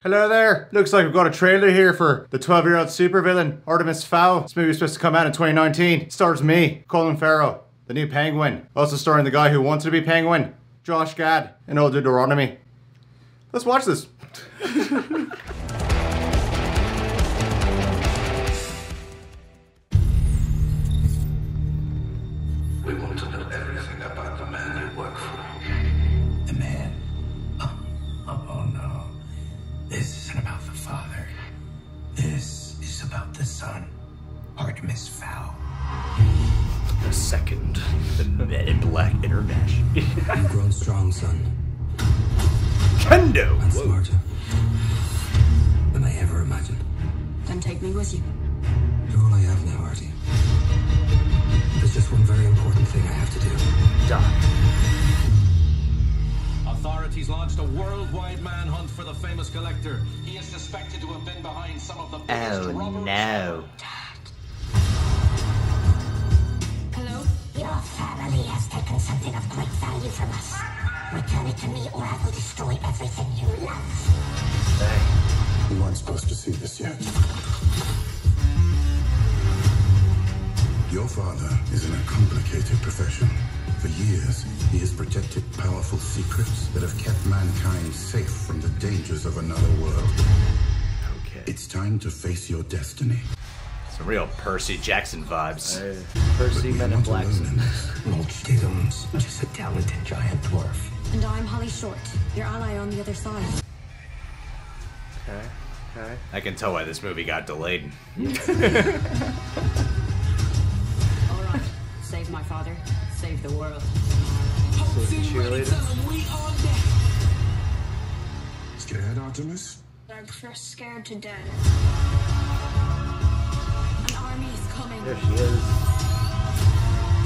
Hello there. Looks like we've got a trailer here for the 12-year-old supervillain, ARTEMIS FOWL. This movie was supposed to come out in 2019. It stars me, Colin Farrel, the new Penguin. Also starring the guy who wanted to be Penguin, Josh Gad, and old Deuteronomy. Let's watch this. We want to know everything about the man you work for. The man? Oh no. This isn't about the father. This is about the son. Artemis Fowl. The second, the Men in Black International. You've grown strong, son. Kendo! And smarter than I ever imagined. Then take me with you. You're all I have now, Artie. There's just one very important thing I have to do. Die. Authorities launched a worldwide manhunt for the famous collector. He is suspected to have been behind some of the biggest robberies. No. Hello? Your family has taken something of great value from us. Return it to me or I will destroy everything you love. You weren't supposed to see this yet. Your father is in a complicated profession. For years, he has protected powerful secrets that have kept mankind safe from the dangers of another world. Okay. It's time to face your destiny. Some real Percy Jackson vibes. Percy Men in Black. Mulch Diggums, just a talented giant dwarf. And I'm Holly Short, your ally on the other side. Okay. Okay. I can tell why this movie got delayed. Alright, save my father, save the world. Save the cheerleader. Scared, Artemis? I'm just scared to death. An army is coming. There she is.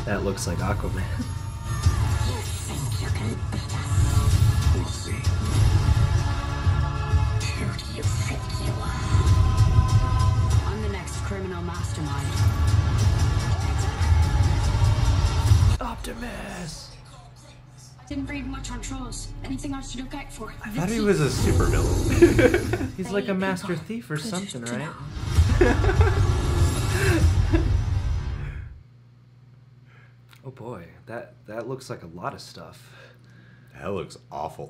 That looks like Aquaman. You think you can beat us? We'll see. Who do you think you are? I'm the next criminal mastermind. Optimus! Didn't read much on trolls. Anything I should look out for? I thought he was a supervillain. He's like a master thief or something, right? Oh boy, that looks like a lot of stuff. That looks awful.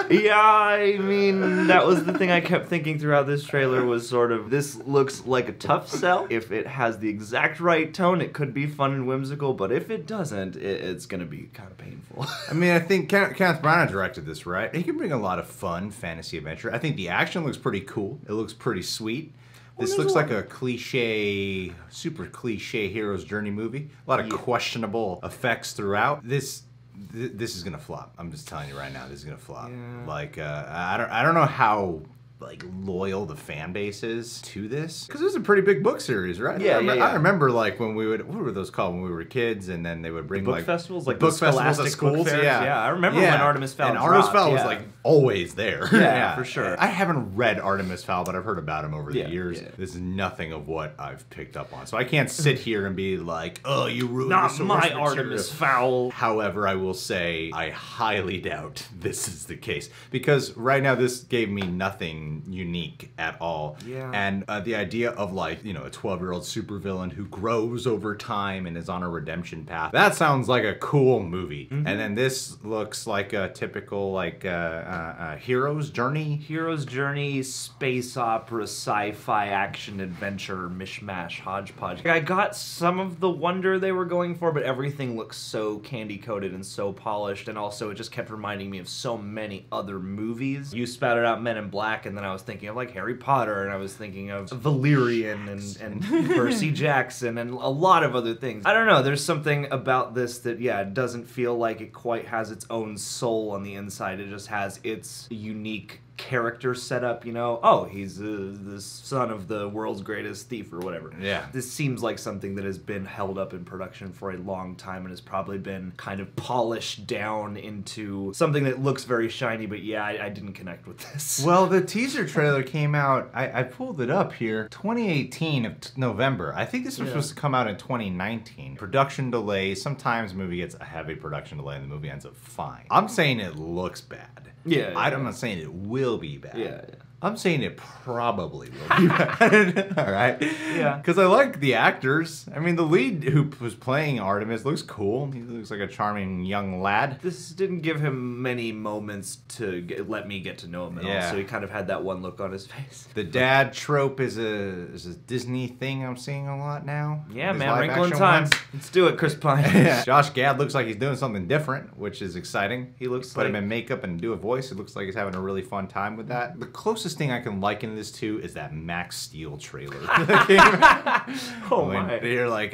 Yeah, I mean, that was the thing I kept thinking throughout this trailer was sort of, this looks like a tough sell. If it has the exact right tone, it could be fun and whimsical, but if it doesn't, it's gonna be kind of painful. I mean, I think Kenneth Branagh directed this, right? He can bring a lot of fun fantasy adventure. I think the action looks pretty cool. It looks pretty sweet. This looks like a cliche, super cliche hero's journey movie. A lot of questionable effects throughout. This is gonna flop. I'm just telling you right now, this is gonna flop. Yeah. Like, I don't know how like loyal the fan base is to this, because it was a pretty big book series, right? Yeah, I remember like when we would, what were those called when we were kids, and then they would bring book like festivals, like book festivals at scholastic schools. book fairs. Yeah, I remember when Artemis Fowl and Artemis dropped, Fowl was yeah. like always there. Yeah, for sure. I haven't read Artemis Fowl, but I've heard about him over the years. Yeah. This is nothing of what I've picked up on, so I can't sit here and be like, oh, you ruined Not the source my material. Artemis Fowl. However, I will say I highly doubt this is the case, because right now this gave me nothing unique at all. Yeah. And the idea of like, you know, a 12-year-old supervillain who grows over time and is on a redemption path, that sounds like a cool movie. And then this looks like a typical like hero's journey. Hero's journey, space opera, sci-fi, action, adventure, mishmash, hodgepodge. I got some of the wonder they were going for, but everything looks so candy-coated and so polished, and also it just kept reminding me of so many other movies. You spouted out Men in Black, and then I was thinking of like Harry Potter, and I was thinking of Valerian and Percy Jackson and a lot of other things. I don't know, there's something about this that, yeah, it doesn't feel like it quite has its own soul on the inside. It just has its unique character setup, you know? Oh, he's the son of the world's greatest thief or whatever. Yeah. This seems like something that has been held up in production for a long time and has probably been kind of polished down into something that looks very shiny, but yeah, I didn't connect with this. Well, the teaser trailer came out, I pulled it up here, 2018 of November. I think this was supposed to come out in 2019. Production delays. Sometimes a movie gets a heavy production delay and the movie ends up fine. I'm saying it looks bad. Yeah. I'm not saying it will be bad. Yeah. I'm saying it probably will be bad. All right? Yeah. Because I like the actors. I mean, the lead who was playing Artemis looks cool. He looks like a charming young lad. This didn't give him many moments to let me get to know him at all, so he kind of had that one look on his face. The dad trope is a Disney thing I'm seeing a lot now. Yeah, man, Wrinkle in Time. Let's do it, Chris Pine. Yeah. Josh Gad looks like he's doing something different, which is exciting. He looks Put him in makeup and do a voice. It looks like he's having a really fun time with that. The closest thing I can liken this to is that Max Steel trailer. Oh my. You're like,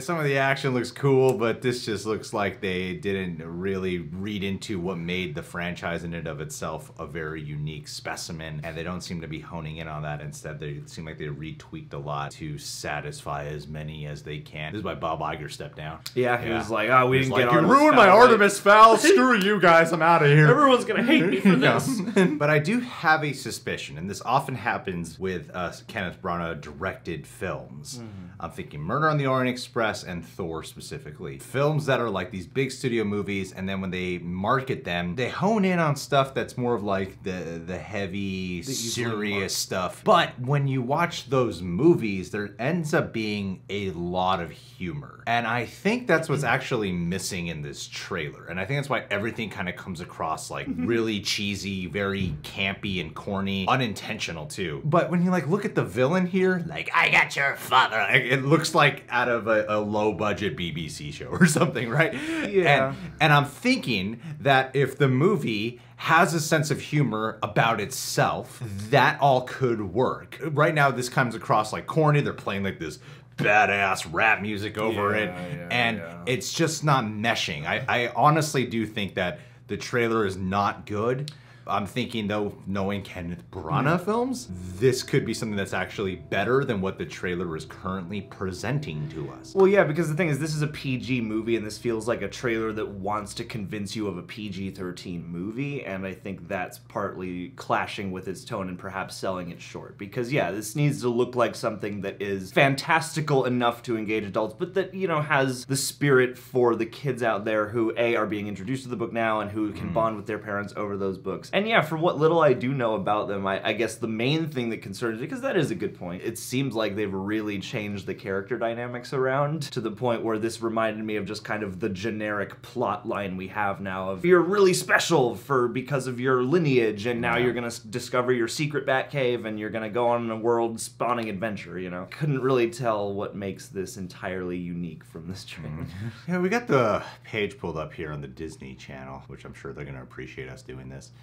some of the action looks cool, but this just looks like they didn't really read into what made the franchise in and of itself a very unique specimen, and they don't seem to be honing in on that. Instead, they seem like they retweaked a lot to satisfy as many as they can. This is why Bob Iger stepped down. Yeah, he was like, oh, we didn't get Artemis. You ruined my Artemis Fowl. Screw you guys. I'm out of here. Everyone's gonna hate me for this. But I do have a suspicion, and this often happens with Kenneth Branagh directed films. I'm thinking Murder on the Orient Express and Thor specifically. Films that are like these big studio movies, and then when they market them, they hone in on stuff that's more of like the heavy, serious stuff. But when you watch those movies, there ends up being a lot of humor. And I think that's what's actually missing in this trailer. And I think that's why everything kind of comes across like really cheesy, very campy and corny, unintentional too. But when you like look at the villain here, like, I got your father, it looks like out of a low budget BBC show or something, right? Yeah. And I'm thinking that if the movie has a sense of humor about itself, that all could work. Right now, this comes across like corny. They're playing like this badass rap music over it, and it's just not meshing. I honestly do think that the trailer is not good. I'm thinking though, knowing Kenneth Branagh films, this could be something that's actually better than what the trailer is currently presenting to us. Well, yeah, because the thing is, this is a PG movie, and this feels like a trailer that wants to convince you of a PG-13 movie, and I think that's partly clashing with its tone and perhaps selling it short. Because, yeah, this needs to look like something that is fantastical enough to engage adults, but that, you know, has the spirit for the kids out there who, A, are being introduced to the book now and who can bond with their parents over those books. And yeah, for what little I do know about them, I guess the main thing that concerns me, because that is a good point, it seems like they've really changed the character dynamics around to the point where this reminded me of just kind of the generic plot line we have now of you're really special because of your lineage, and now you're gonna discover your secret Batcave and you're gonna go on a world-spawning adventure, you know? Couldn't really tell what makes this entirely unique from this trailer. Yeah, we got the page pulled up here on the Disney Channel, which I'm sure they're gonna appreciate us doing this.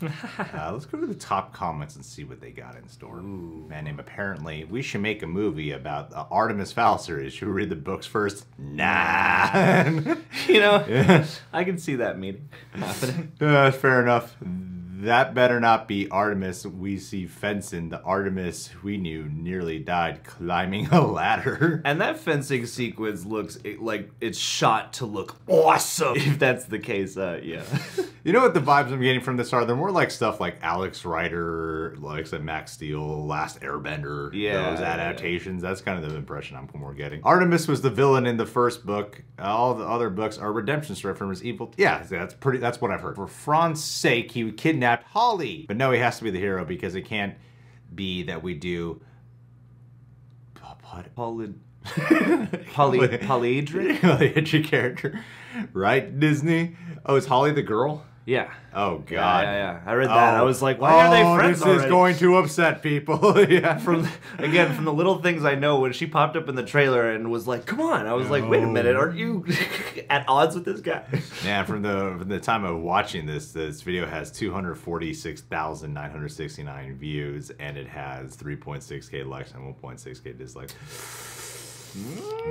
Let's go to the top comments and see what they got in store. Ooh. Man named apparently, we should make a movie about the Artemis Fowl series. Should we read the books first? Nah. You know, I can see that meeting happening. Fair enough. That better not be Artemis we see fencing. The Artemis we knew nearly died climbing a ladder. And that fencing sequence looks like it's shot to look awesome. If that's the case, yeah. You know what the vibes I'm getting from this are? They're more like stuff like Alex Rider, like I said, Max Steel, Last Airbender, those adaptations. That's kind of the impression I'm more getting. Artemis was the villain in the first book. All the other books are redemption story from his evil. Yeah, that's what I've heard. For Fran's sake, he would kidnap Holly. But no, he has to be the hero because it can't be that we do polyhedric character, right? Disney. Oh, is Holly the girl? Yeah. Oh God. Yeah. I read that. I was like, why are they friends this already? Is going to upset people. Yeah. From the little things I know, when she popped up in the trailer and was like, come on, I was like, wait a minute, aren't you at odds with this guy? Yeah, from the time of watching this video has 246,969 views, and it has 3.6K likes and 1.6K dislikes.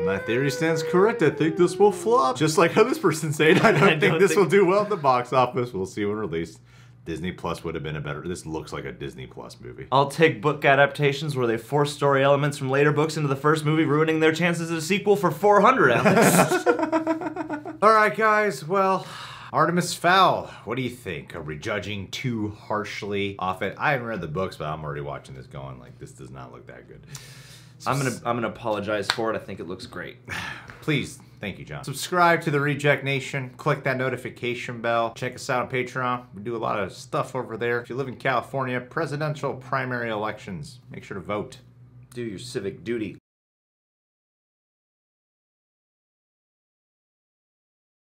My theory stands correct. I think this will flop. Just like how this person's saying, I don't think this will do well at the box office. We'll see when released. Disney Plus would have been a better... This looks like a Disney Plus movie. I'll take book adaptations where they force story elements from later books into the first movie, ruining their chances at a sequel for 400, Alex. Alright guys, well... Artemis Fowl, what do you think? Are we judging too harshly off it? I haven't read the books, but I'm already watching this going like, this does not look that good. I'm gonna apologize for it. I think it looks great. Please, thank you, John. Subscribe to the Reject Nation. Click that notification bell. Check us out on Patreon. We do a lot of stuff over there. If you live in California, presidential primary elections, make sure to vote. Do your civic duty.